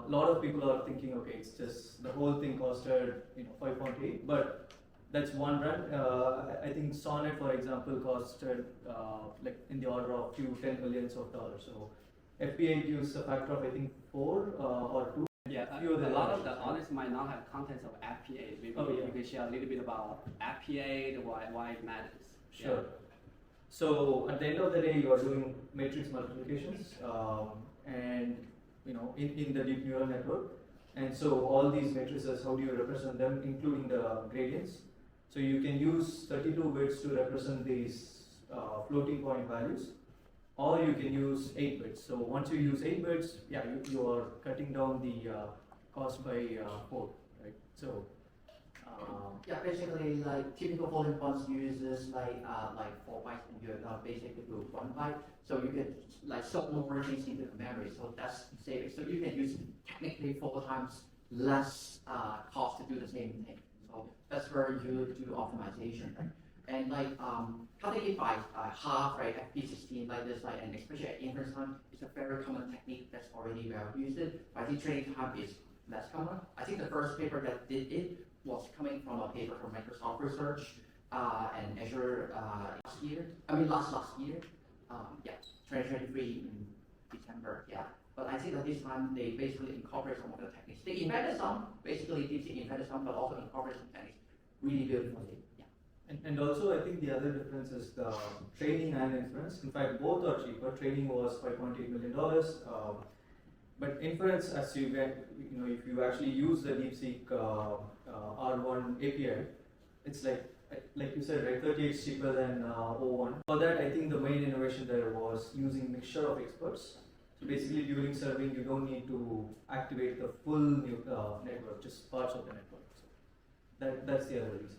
a lot of people are thinking, okay, it's just the whole thing costed 5.8, but that's one run. I think Sonnet, for example, costed like in the order of few 10 millions of dollars. So FP8 gives a factor of I think 4 or 2. Yeah, a lot of the audience might not have contents of FP8. Maybe you can share a little bit about FP8, why it matters. Sure. Yeah. So at the end of the day, you are doing matrix multiplications, and in the deep neural network. And so all these matrices, how do you represent them, including the gradients? So you can use 32 bits to represent these floating point values, or you can use 8 bits. So once you use 8 bits, yeah, you are cutting down the cost by 4, right? So yeah, basically like typical floating points uses like 4 bytes, and you're now basically do 1 byte. So you can like sort more things into the memory. So that's saving. So you can use technically 4 times less cost to do the same thing. So that's where you do optimization, right? And like cutting it by half, right? FP16 like this, like, and especially at inference time, it's a very common technique that's already well used. But I think training time is less common. I think the first paper that did it was coming from a paper from Microsoft Research and Azure last year. Last year. Yeah, 2023 in December. Yeah. But I think that this time they basically incorporate some of the techniques. They invented some, basically DeepSeek invented some, but also incorporate some techniques really beautifully. Yeah. And also, I think the other difference is the training and inference. In fact, both are cheaper. Training was $5.8 million, but inference, as you get, if you actually use the DeepSeek R1 API, it's like you said, right, 38 cheaper than O1. For that, I think the main innovation there was using mixture of experts. So basically, during serving, you don't need to activate the full network, just parts of the network. So that's the other reason.